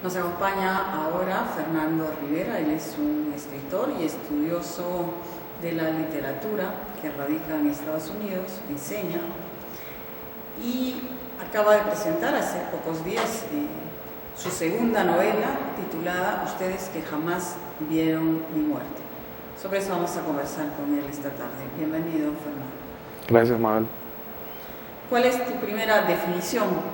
Nos acompaña ahora Fernando Rivera. Él es un escritor y estudioso de la literatura que radica en Estados Unidos, enseña y acaba de presentar hace pocos días su segunda novela titulada Ustedes que jamás vieron mi muerte. Sobre eso vamos a conversar con él esta tarde. Bienvenido, Fernando. Gracias, Mabel. ¿Cuál es tu primera definición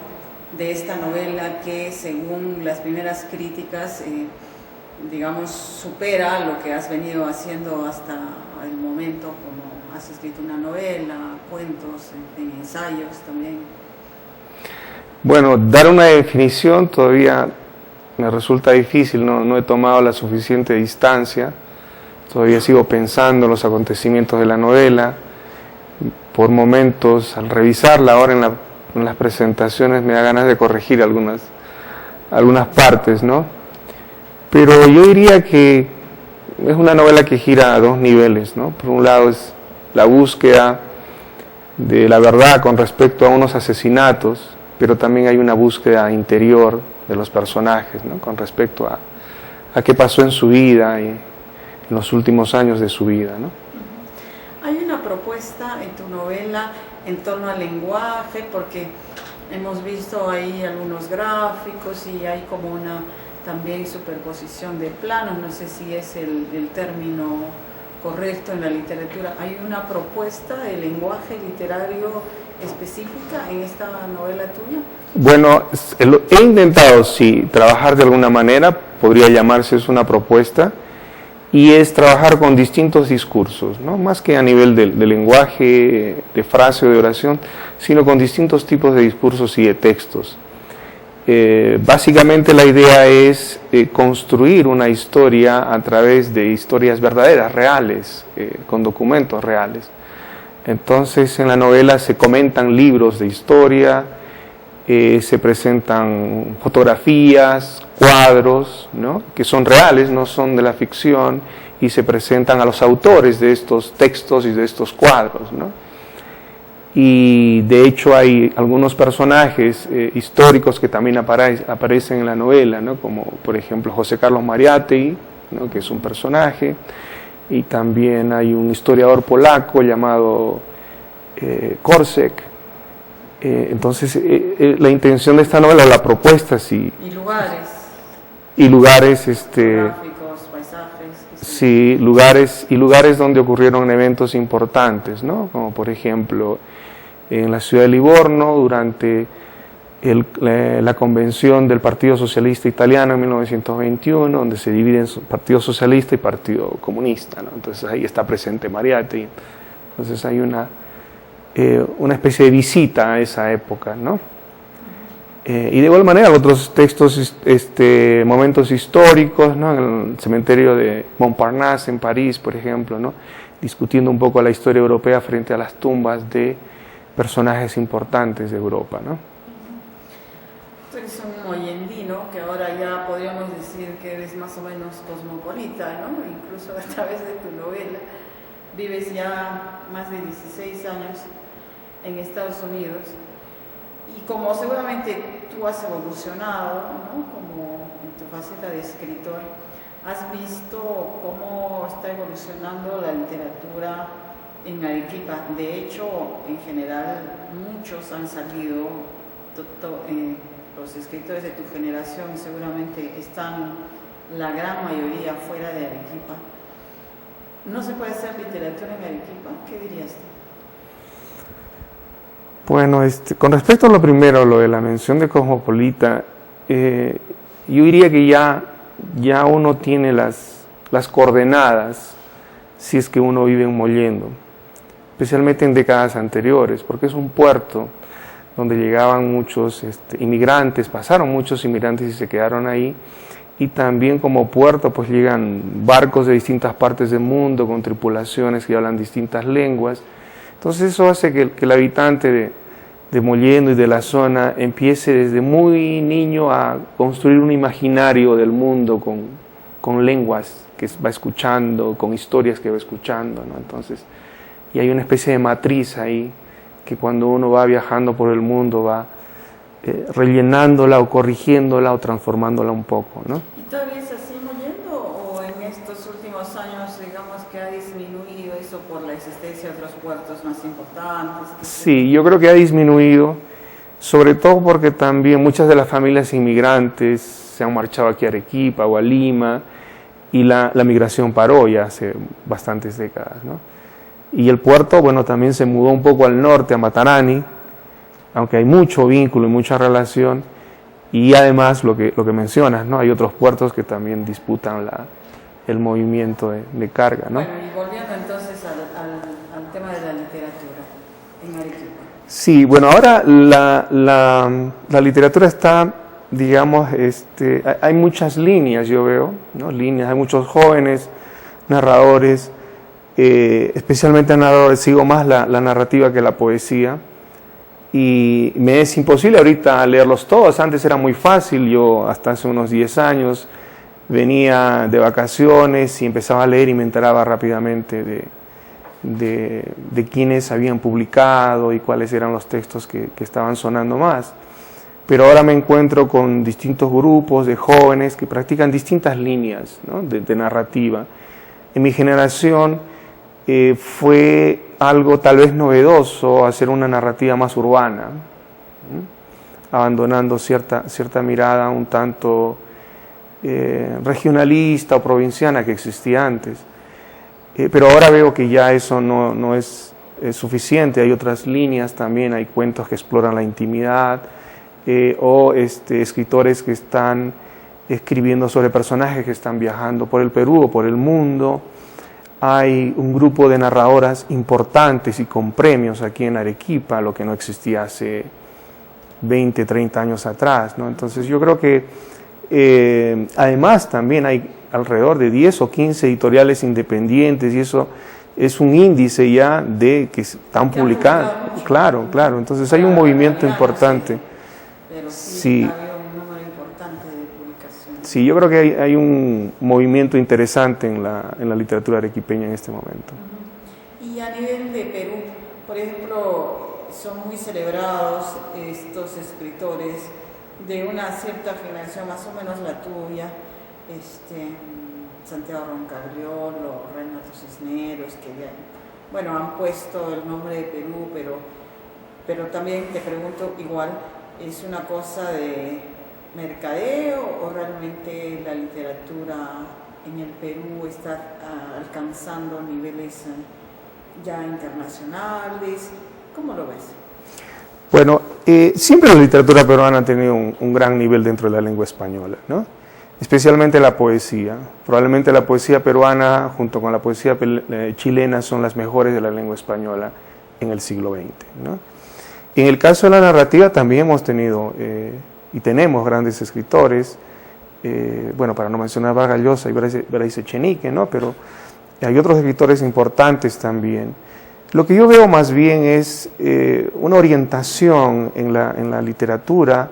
de esta novela que, según las primeras críticas, digamos, supera lo que has venido haciendo hasta el momento, como has escrito una novela, cuentos, en ensayos también? Bueno, dar una definición todavía me resulta difícil, no he tomado la suficiente distancia, todavía sigo pensando en los acontecimientos de la novela. Por momentos, al revisarla ahora en las presentaciones, me da ganas de corregir algunas partes, ¿no? Pero yo diría que es una novela que gira a dos niveles, ¿no? Por un lado es la búsqueda de la verdad con respecto a unos asesinatos, pero también hay una búsqueda interior de los personajes, ¿no? Con respecto a qué pasó en su vida y en los últimos años de su vida, ¿no? Hay una propuesta en tu novela en torno al lenguaje, porque hemos visto ahí algunos gráficos y hay como una también superposición de planos, no sé si es el término correcto en la literatura. ¿Hay una propuesta de lenguaje literario específica en esta novela tuya? Bueno, he intentado, sí, trabajar de alguna manera, podría llamarse es una propuesta, y es trabajar con distintos discursos, ¿no? Más que a nivel de lenguaje, de frase o de oración, sino con distintos tipos de discursos y de textos. Básicamente la idea es construir una historia a través de historias verdaderas, reales, con documentos reales. Entonces en la novela se comentan libros de historia, se presentan fotografías, cuadros, ¿no? Que son reales, no son de la ficción, y se presentan a los autores de estos textos y de estos cuadros, ¿no? Y de hecho hay algunos personajes históricos que también aparecen en la novela, ¿no? Como por ejemplo José Carlos Mariátegui, ¿no? Que es un personaje, y también hay un historiador polaco llamado Korczek. Entonces la intención de esta novela, la propuesta, sí. Y lugares. Y lugares, Gráficos, paisajes. Sí, lugares donde ocurrieron eventos importantes, ¿no? Como por ejemplo en la ciudad de Livorno durante la convención del Partido Socialista Italiano en 1921, donde se dividen Partido Socialista y Partido Comunista, ¿no? Entonces ahí está presente Mariátegui. Entonces hay una especie de visita a esa época, ¿no? Y de igual manera otros textos, momentos históricos, ¿no? En el cementerio de Montparnasse en París, por ejemplo, ¿no? Discutiendo un poco la historia europea frente a las tumbas de personajes importantes de Europa, ¿no? Tú eres un mollendino que ahora ya podríamos decir que eres más o menos cosmopolita, ¿no? Incluso a través de tu novela. Vives ya más de 16 años en Estados Unidos y como seguramente tú has evolucionado, ¿no? Como en tu faceta de escritor, has visto cómo está evolucionando la literatura en Arequipa. De hecho, en general, muchos han salido, los escritores de tu generación seguramente están la gran mayoría fuera de Arequipa. ¿No se puede hacer literatura en Arequipa? ¿Qué dirías tú? Bueno, con respecto a lo primero, lo de la mención de cosmopolita, yo diría que ya uno tiene las coordenadas si es que uno vive en Mollendo, especialmente en décadas anteriores, porque es un puerto donde llegaban muchos inmigrantes, pasaron muchos inmigrantes y se quedaron ahí, y también como puerto pues llegan barcos de distintas partes del mundo con tripulaciones que hablan distintas lenguas. Entonces eso hace que el habitante de Mollendo y de la zona empiece desde muy niño a construir un imaginario del mundo con lenguas que va escuchando, con historias que va escuchando, ¿no? Entonces, y hay una especie de matriz ahí que cuando uno va viajando por el mundo va rellenándola o corrigiéndola o transformándola un poco, ¿no? ¿Y todavía es así yendo o en estos últimos años digamos que ha disminuido eso por la existencia de otros puertos más importantes? Sí, yo creo que ha disminuido, sobre todo porque también muchas de las familias inmigrantes se han marchado aquí a Arequipa o a Lima y la migración paró ya hace bastantes décadas, ¿no? Y el puerto, bueno, también se mudó un poco al norte, a Matarani, aunque hay mucho vínculo y mucha relación, y además lo que mencionas, ¿no? Hay otros puertos que también disputan el movimiento de carga, ¿no? Bueno, y volviendo entonces al tema de la literatura en Arequipa. Sí, bueno, ahora la literatura está, digamos, hay muchas líneas, yo veo, ¿no? Líneas, hay muchos jóvenes narradores, especialmente narradores, sigo más la narrativa que la poesía, y me es imposible ahorita leerlos todos. Antes era muy fácil, yo hasta hace unos 10 años venía de vacaciones y empezaba a leer y me enteraba rápidamente de quiénes habían publicado y cuáles eran los textos que estaban sonando más. Pero ahora me encuentro con distintos grupos de jóvenes que practican distintas líneas, ¿no? de narrativa. En mi generación fue algo tal vez novedoso hacer una narrativa más urbana, abandonando cierta mirada un tanto regionalista o provinciana que existía antes. Pero ahora veo que ya eso no es suficiente, hay otras líneas también, hay cuentos que exploran la intimidad, o escritores que están escribiendo sobre personajes que están viajando por el Perú o por el mundo. Hay un grupo de narradoras importantes y con premios aquí en Arequipa, lo que no existía hace 20, 30 años atrás, ¿no? Entonces yo creo que además también hay alrededor de 10 o 15 editoriales independientes y eso es un índice ya de que están publicando. Claro, entonces hay un movimiento importante. Pero sí. Había un número importante de publicaciones. Sí, yo creo que hay un movimiento interesante en la literatura arequipeña en este momento. Y a nivel de Perú, por ejemplo, son muy celebrados estos escritores de una cierta generación, más o menos la tuya, Santiago Roncagliolo, Renato Cisneros, que ya, bueno, han puesto el nombre de Perú, pero también te pregunto igual, ¿es una cosa de mercadeo o realmente la literatura en el Perú está alcanzando niveles ya internacionales? ¿Cómo lo ves? Bueno, siempre la literatura peruana ha tenido un gran nivel dentro de la lengua española, ¿no? Especialmente la poesía. Probablemente la poesía peruana junto con la poesía chilena son las mejores de la lengua española en el siglo XX, ¿no? En el caso de la narrativa también hemos tenido y tenemos grandes escritores, bueno, para no mencionar Vargas Llosa y Brais Echenique, ¿no? Pero hay otros escritores importantes también. Lo que yo veo más bien es una orientación en la literatura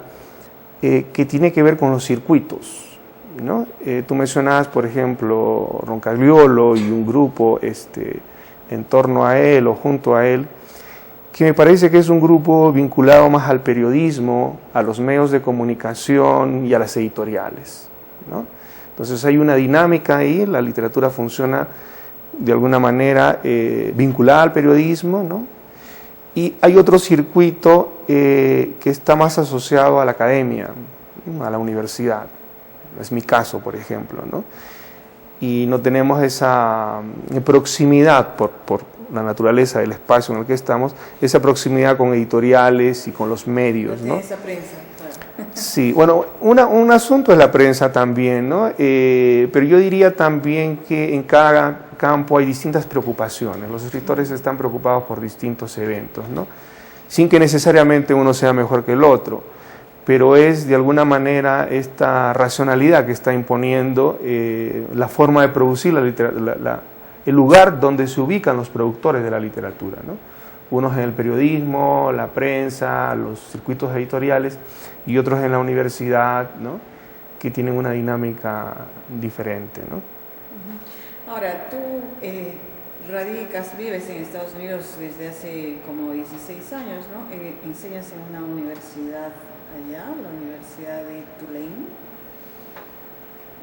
que tiene que ver con los circuitos, ¿no? Tú mencionabas, por ejemplo, Roncagliolo y un grupo en torno a él o junto a él, que me parece que es un grupo vinculado más al periodismo, a los medios de comunicación y a las editoriales, ¿no? Entonces hay una dinámica ahí, la literatura funciona de alguna manera vinculada al periodismo, ¿no? Y hay otro circuito que está más asociado a la academia, ¿no? A la universidad. Es mi caso, por ejemplo, ¿no? Y no tenemos esa proximidad por la naturaleza del espacio en el que estamos, esa proximidad con editoriales y con los medios, ¿no? Esa prensa, claro. Sí, bueno, un asunto es la prensa también, ¿no? Pero yo diría también que en cada campo hay distintas preocupaciones. Los escritores están preocupados por distintos eventos, ¿no? Sin que necesariamente uno sea mejor que el otro, pero es de alguna manera esta racionalidad que está imponiendo la forma de producir la literatura, el lugar donde se ubican los productores de la literatura, ¿no? Unos en el periodismo, la prensa, los circuitos editoriales y otros en la universidad, ¿no? Que tienen una dinámica diferente, ¿no? Ahora, tú vives en Estados Unidos desde hace como 16 años, ¿no? Enseñas en una universidad allá, la Universidad de Tulane,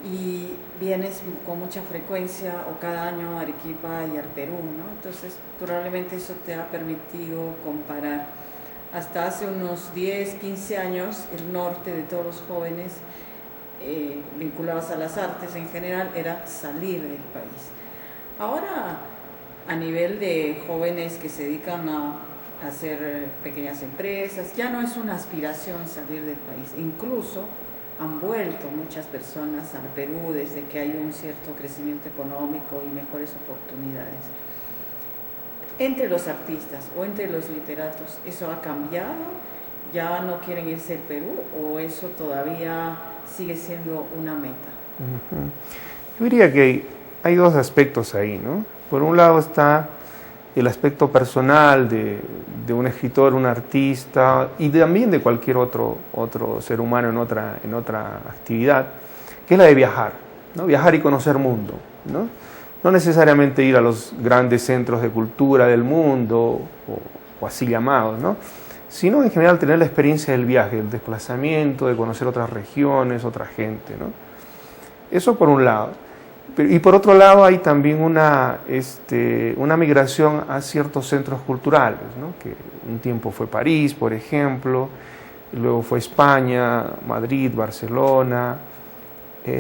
y vienes con mucha frecuencia o cada año a Arequipa y al Perú, ¿no? Entonces, probablemente eso te ha permitido comparar. Hasta hace unos 10, 15 años, el norte de todos los jóvenes vinculados a las artes en general era salir del país. Ahora, a nivel de jóvenes que se dedican a hacer pequeñas empresas, ya no es una aspiración salir del país. Incluso han vuelto muchas personas al Perú desde que hay un cierto crecimiento económico y mejores oportunidades. Entre los artistas o entre los literatos, ¿eso ha cambiado? ¿Ya no quieren irse al Perú o eso todavía sigue siendo una meta? Yo diría que hay dos aspectos ahí, ¿no? Por un lado está el aspecto personal de un escritor, un artista y también de cualquier otro ser humano en otra actividad, que es la de viajar, ¿no? Viajar y conocer mundo, ¿no? No necesariamente ir a los grandes centros de cultura del mundo o así llamados, ¿no? Sino en general tener la experiencia del viaje, del desplazamiento, de conocer otras regiones, otra gente, ¿no? Eso por un lado. Y por otro lado hay también una migración a ciertos centros culturales, ¿no? Que un tiempo fue París, por ejemplo, y luego fue España, Madrid, Barcelona,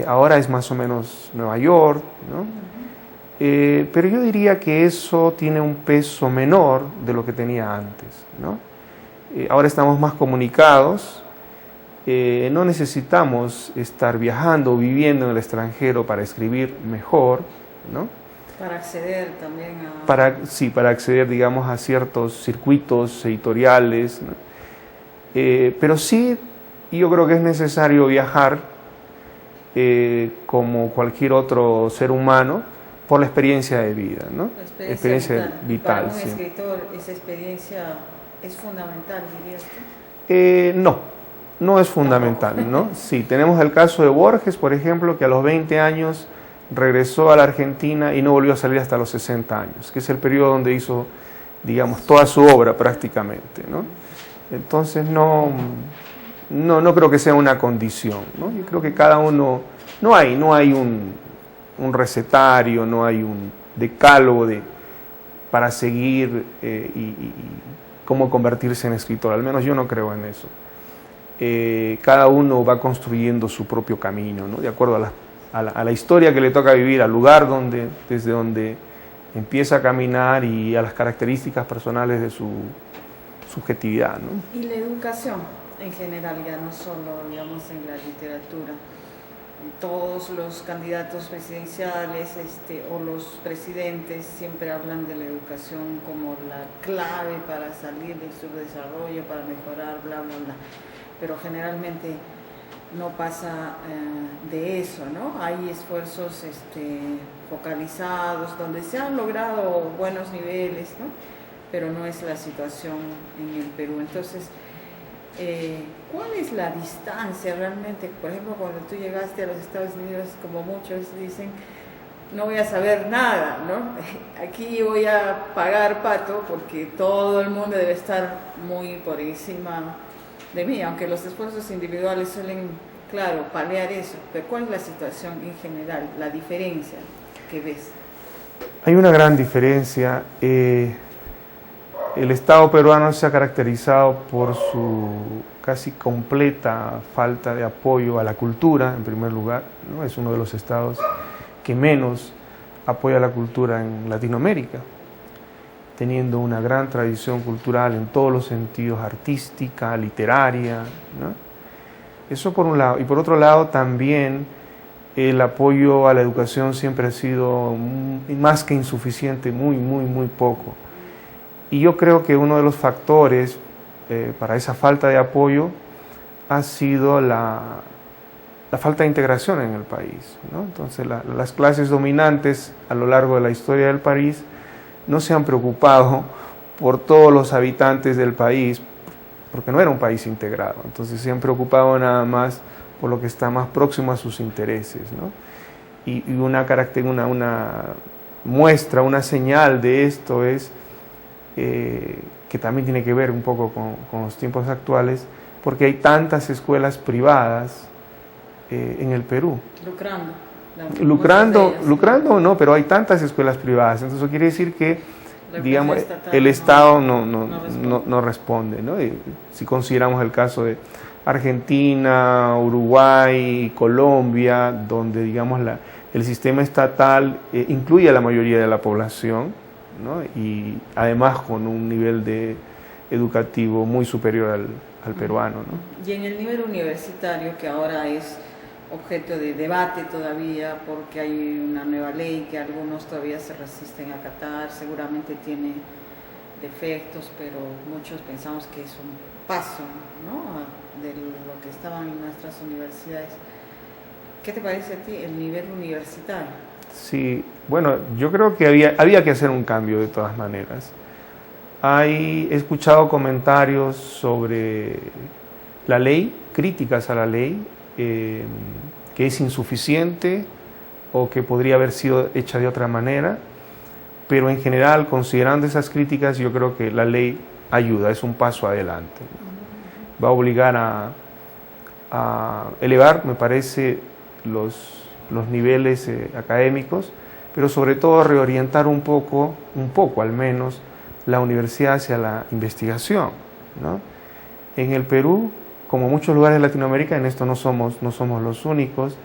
ahora es más o menos Nueva York, ¿no? Pero yo diría que eso tiene un peso menor de lo que tenía antes, ¿no? Ahora estamos más comunicados. No necesitamos estar viajando o viviendo en el extranjero para escribir mejor, ¿no? Para acceder también a... Para acceder, digamos, a ciertos circuitos editoriales, ¿no? Pero sí, yo creo que es necesario viajar como cualquier otro ser humano por la experiencia de vida, ¿no? La experiencia vital. Para un sí. escritor, esa experiencia es fundamental, dirías tú. No es fundamental, ¿no? Sí, tenemos el caso de Borges, por ejemplo, que a los 20 años regresó a la Argentina y no volvió a salir hasta los 60 años, que es el periodo donde hizo, digamos, toda su obra prácticamente, ¿no? Entonces no creo que sea una condición, ¿no? Yo creo que cada uno, no hay un recetario, no hay un decálogo para seguir y cómo convertirse en escritor, al menos yo no creo en eso. Cada uno va construyendo su propio camino, ¿no? De acuerdo a la historia que le toca vivir, al lugar desde donde empieza a caminar y a las características personales de su subjetividad, ¿no? Y la educación en general, ya no solo, digamos, en la literatura. Todos los candidatos presidenciales o los presidentes siempre hablan de la educación como la clave para salir del subdesarrollo, para mejorar, bla, bla, bla. Pero generalmente no pasa de eso, ¿no? Hay esfuerzos focalizados donde se han logrado buenos niveles, ¿no? Pero no es la situación en el Perú. Entonces, ¿cuál es la distancia realmente? Por ejemplo, cuando tú llegaste a los Estados Unidos, como muchos dicen, no voy a saber nada, ¿no? Aquí voy a pagar pato porque todo el mundo debe estar muy por encima de mí, aunque los esfuerzos individuales suelen, claro, paliar eso. Pero ¿cuál es la situación en general, la diferencia que ves? Hay una gran diferencia. El Estado peruano se ha caracterizado por su casi completa falta de apoyo a la cultura, en primer lugar, ¿no? Es uno de los estados que menos apoya a la cultura en Latinoamérica, teniendo una gran tradición cultural en todos los sentidos, artística, literaria, ¿no? Eso por un lado. Y por otro lado también el apoyo a la educación siempre ha sido más que insuficiente, muy poco. Y yo creo que uno de los factores para esa falta de apoyo ha sido la falta de integración en el país, ¿no? Entonces las clases dominantes a lo largo de la historia del país no se han preocupado por todos los habitantes del país, porque no era un país integrado. Entonces se han preocupado nada más por lo que está más próximo a sus intereses, ¿no? Y una muestra, una señal de esto es que también tiene que ver un poco con los tiempos actuales, porque hay tantas escuelas privadas en el Perú. Lucrando o no, pero hay tantas escuelas privadas. Entonces eso quiere decir que, digamos, el Estado no responde, ¿no? Y si consideramos el caso de Argentina, Uruguay, Colombia, donde, digamos, el sistema estatal incluye a la mayoría de la población, ¿no? Y además con un nivel educativo muy superior al peruano, ¿no? Y en el nivel universitario, que ahora es objeto de debate todavía, porque hay una nueva ley que algunos todavía se resisten a acatar, seguramente tiene defectos, pero muchos pensamos que es un paso, ¿no?, de lo que estaban en nuestras universidades. ¿Qué te parece a ti el nivel universitario? Sí, bueno, yo creo que había que hacer un cambio de todas maneras. He escuchado comentarios sobre la ley, críticas a la ley, que es insuficiente o que podría haber sido hecha de otra manera, pero en general, considerando esas críticas, yo creo que la ley ayuda, es un paso adelante. Va a obligar a elevar, me parece, los niveles académicos, pero sobre todo a reorientar un poco al menos, la universidad hacia la investigación, ¿no? En el Perú, como muchos lugares de Latinoamérica, en esto no somos los únicos,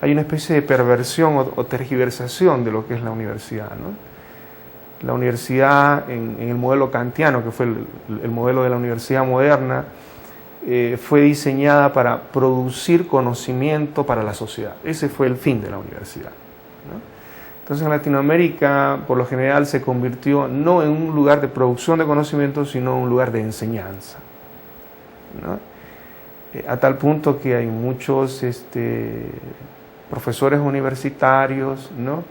hay una especie de perversión o tergiversación de lo que es la universidad, ¿no? La universidad, en el modelo kantiano, que fue el modelo de la universidad moderna, fue diseñada para producir conocimiento para la sociedad. Ese fue el fin de la universidad, ¿no? Entonces en Latinoamérica, por lo general, se convirtió no en un lugar de producción de conocimiento, sino en un lugar de enseñanza, ¿no? A tal punto que hay muchos profesores universitarios, ¿no?,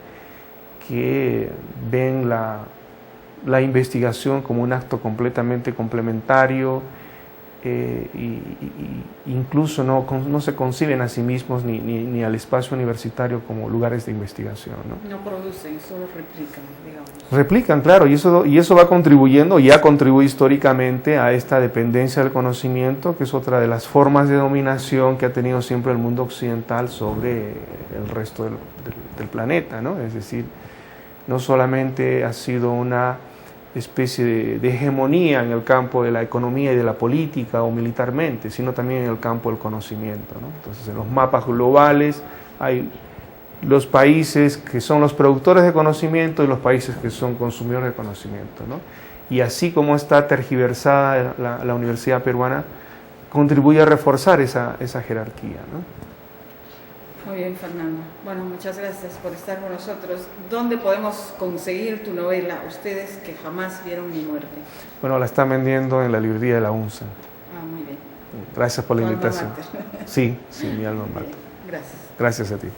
que ven la investigación como un acto completamente complementario, incluso no se conciben a sí mismos ni al espacio universitario como lugares de investigación, ¿no? No producen, solo replican, digamos. Replican, claro, y eso va contribuyendo, ya contribuye históricamente a esta dependencia del conocimiento, que es otra de las formas de dominación que ha tenido siempre el mundo occidental sobre el resto del planeta, ¿no? Es decir, no solamente ha sido una especie de hegemonía en el campo de la economía y de la política o militarmente, sino también en el campo del conocimiento, ¿no? Entonces, en los mapas globales hay los países que son los productores de conocimiento y los países que son consumidores de conocimiento, ¿no? Y así como está tergiversada la universidad peruana, contribuye a reforzar esa jerarquía, ¿no? Muy bien, Fernando. Bueno, muchas gracias por estar con nosotros. ¿Dónde podemos conseguir tu novela, Ustedes que jamás vieron mi muerte? Bueno, la están vendiendo en la librería de la UNSA. Muy bien. Gracias por la invitación. Alma mater. Sí, mi alma mater. Gracias. Gracias a ti.